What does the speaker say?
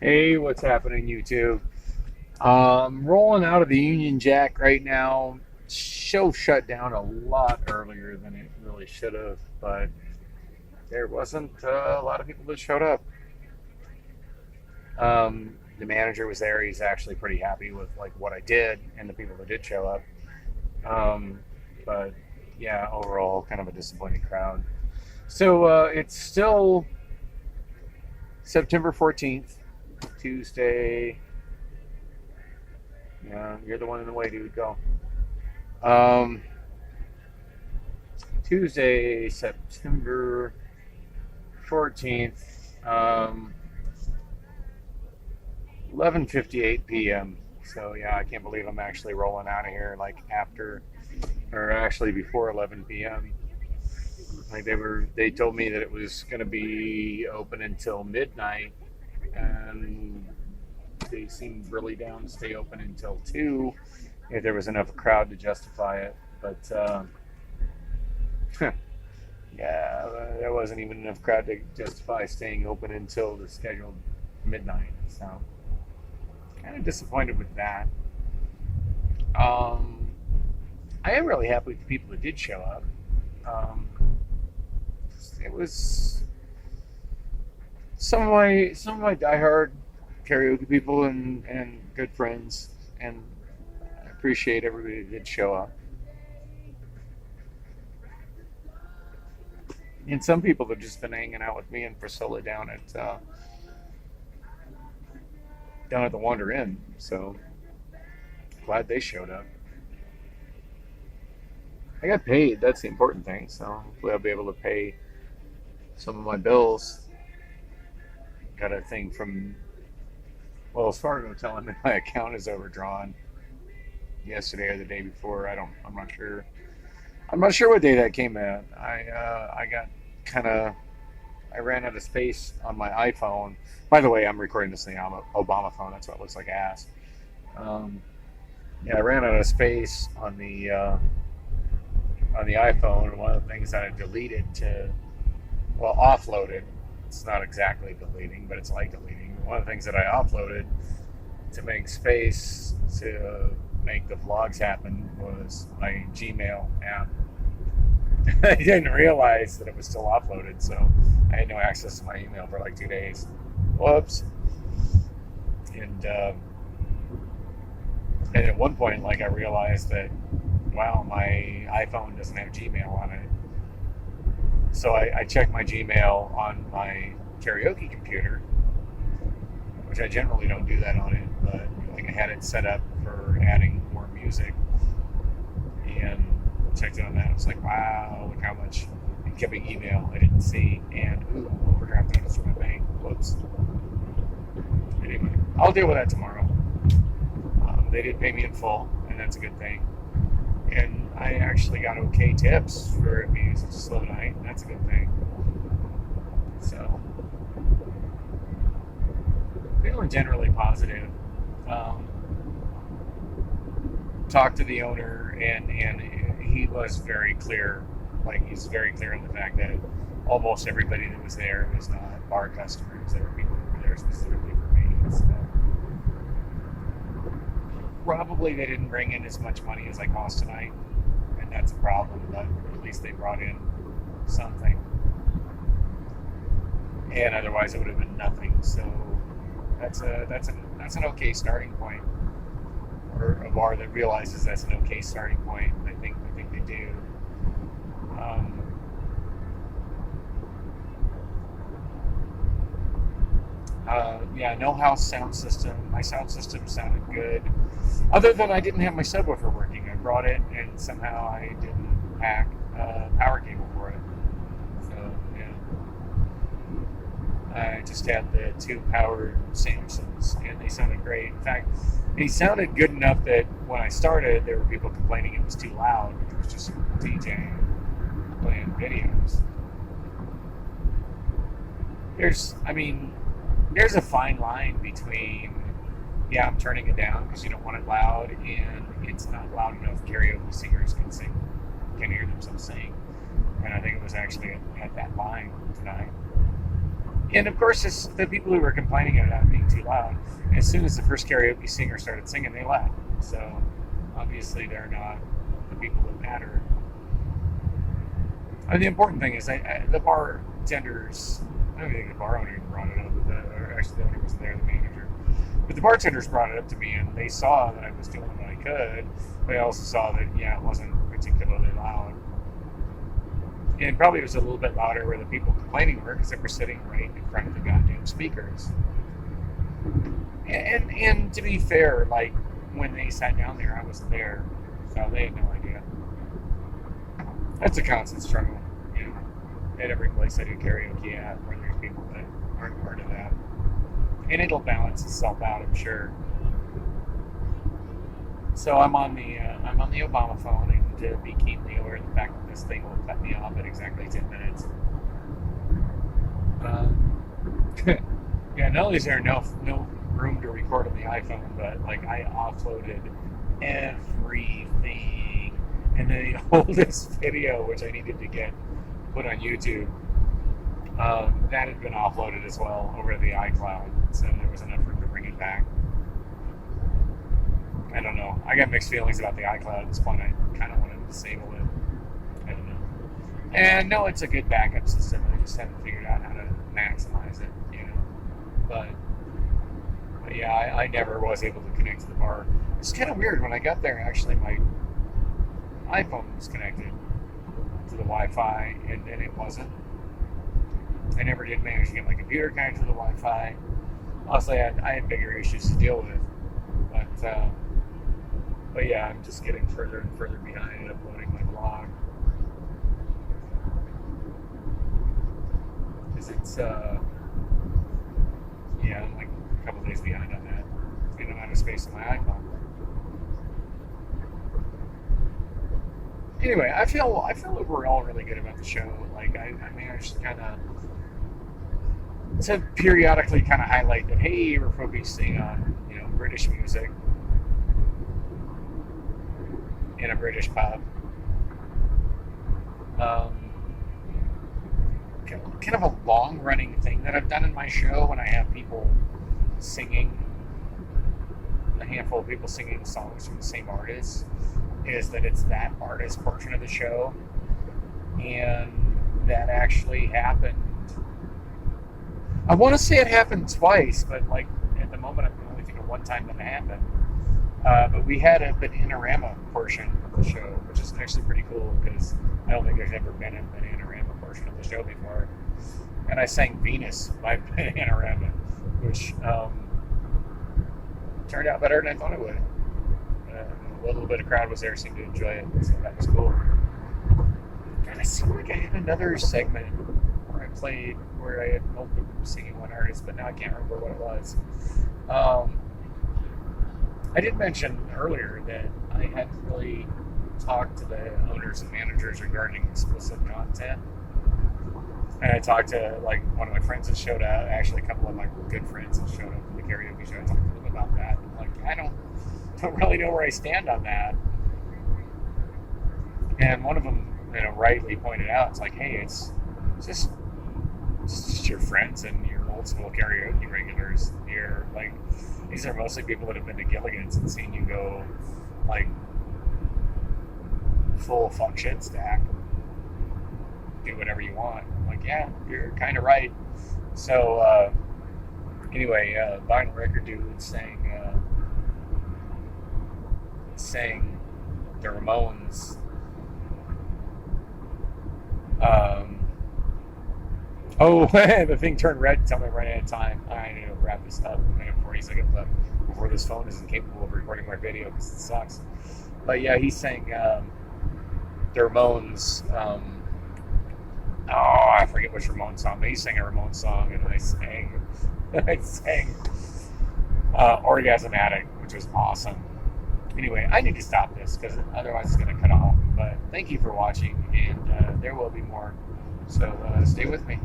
Hey, what's happening, YouTube? Rolling out of the Union Jack right now. Show shut down a lot earlier than it really should have, but there wasn't a lot of people that showed up. The manager was there. He's actually pretty happy with like what I did and the people that did show up. But yeah, overall, kind of a disappointing crowd. So it's still September 14th, Tuesday. Yeah, you're the one in the way, dude. Go. Um, Tuesday, September 14th, 11:58 p.m. So yeah, I can't believe I'm actually rolling out of here like after, or actually before 11 p.m. Like they told me that it was going to be open until midnight, and they seemed really down to stay open until 2 if there was enough crowd to justify it. But yeah, there wasn't even enough crowd to justify staying open until the scheduled midnight. So kind of disappointed with that. Um, I am really happy with the people that did show up. Um, it was some of my diehard karaoke people and good friends, and I appreciate everybody that did show up. And some people have just been hanging out with me and Priscilla down at the Wander Inn. So glad they showed up. I got paid. That's the important thing. So hopefully I'll be able to pay some of my bills. Got a thing from Wells Fargo telling me my account is overdrawn yesterday or the day before. I'm not sure. I'm not sure what day that came in. I got kind of. I ran out of space on my iPhone. By the way, I'm recording this thing on an Obama phone. That's why it looks like ass. Um, yeah, I ran out of space on the iPhone. One of the things that I deleted offloaded. It's not exactly deleting, but it's like deleting. One of the things that I offloaded to make space to make the vlogs happen was my Gmail app. I didn't realize that it was still uploaded, so I had no access to my email for like 2 days. Whoops. And and at one point, like I realized that, wow, my iPhone doesn't have Gmail on it. So I checked my Gmail on my karaoke computer, which I generally don't do that on it, but like I had it set up for adding more music, and checked it on that. I was like, wow, look how much incoming email I didn't see, and ooh, overdraft notice from my bank. Whoops. Anyway, I'll deal with that tomorrow. They did pay me in full, and that's a good thing. And I actually got okay tips for it being such a slow night. That's a good thing. So, feeling generally positive. Um, Talked to the owner, and he was very clear. Like he's very clear on the fact that almost everybody that was there was not bar customers. There were people who were there specifically for me. So probably they didn't bring in as much money as I cost tonight, and that's a problem. But at least they brought in something, and otherwise it would have been nothing. So that's an okay starting point, or a bar that realizes that's an okay starting point. I think they do. Um, yeah, no house sound system. My sound system sounded good, other than I didn't have my subwoofer working. I brought it, and somehow I didn't pack a power cable for it. So yeah, I just had the two powered Samsungs, and they sounded great. In fact, they sounded good enough that when I started, there were people complaining it was too loud, which was just DJing, playing videos. I mean, there's a fine line between, yeah, I'm turning it down because you don't want it loud, and it's not loud enough karaoke singers can hear themselves sing. And I think it was actually at that line tonight. And of course, the people who were complaining about it being too loud, as soon as the first karaoke singer started singing, they left. So obviously, they're not the people that matter. And the important thing is, the bartenders. I don't think the bar owner even brought it up. Or actually, the owner wasn't there, the manager. But the bartenders brought it up to me, and they saw that I was doing what I could. They also saw that, yeah, it wasn't particularly loud. And probably it was a little bit louder where the people complaining were, because they were sitting right in front of the goddamn speakers. And to be fair, like, when they sat down there, I wasn't there. So they had no idea. That's a constant struggle, you know, at every place I do karaoke at, where there's people that aren't part of that. And it'll balance itself out, I'm sure. So I'm on the Obama phone, and to be keenly aware of the fact that this thing will cut me off at exactly 10 minutes. Yeah, not only is there no room to record on the iPhone, but like I offloaded everything, and the oldest video, which I needed to get put on YouTube, that had been offloaded as well over to the iCloud, so there was enough room to bring it back. I don't know. I got mixed feelings about the iCloud at this point. I kind of want to disable it. I don't know. And no, it's a good backup system. I just haven't figured out how to maximize it, you know. But yeah, I never was able to connect to the bar. It's kind of weird. When I got there, actually, my iPhone was connected to the Wi-Fi, and it wasn't. I never did manage to get my computer connected to the Wi-Fi. Honestly, I had bigger issues to deal with. But yeah, I'm just getting further and further behind in uploading my blog. Because it's, yeah, I'm like a couple days behind on that. Getting out of space on my iPhone. Anyway, I feel overall really good about the show. Like, I managed to kind of, to periodically kind of highlight that, hey, we're focusing on, you know, British music in a British pub. Kind of a long-running thing that I've done in my show when I have people singing, a handful of people singing songs from the same artist, is that it's that artist portion of the show, and that actually happened. I want to say it happened twice, but like at the moment I can only think of one time that it happened. But we had an Inorama portion of the show, which is actually pretty cool because I don't think there's ever been an Inorama portion of the show before. And I sang Venus by Inorama, which turned out better than I thought it would. A little bit of crowd was there, seemed to enjoy it, so that was cool. And I seemed like I had another segment where I played, where I had multiple people singing one artist, but now I can't remember what it was. I did mention earlier that I hadn't really talked to the owners and managers regarding explicit content. And I talked to, like, one of my friends that showed up, actually a couple of my good friends that showed up to the karaoke show. I talked to them about that. I'm like, I don't really know where I stand on that. And one of them, you know, rightly pointed out, it's like, hey, it's just your friends and your old school karaoke regulars. You're like, these are mostly people that have been to Gilligan's and seen you go like full fuck shit stack, do whatever you want. I'm like, yeah, you're kind of right. So anyway, vinyl record dude sang the Ramones. Oh, the thing turned red. Tell me I'm running out of time. I need to wrap this up. I have 40 seconds left before this phone is incapable of recording my video because it sucks. But yeah, he sang the Ramones. I forget which Ramones song, but he sang a Ramones song, and I sang Orgasm Addict, which was awesome. Anyway, I need to stop this because otherwise it's going to cut off. But thank you for watching, and there will be more. So stay with me.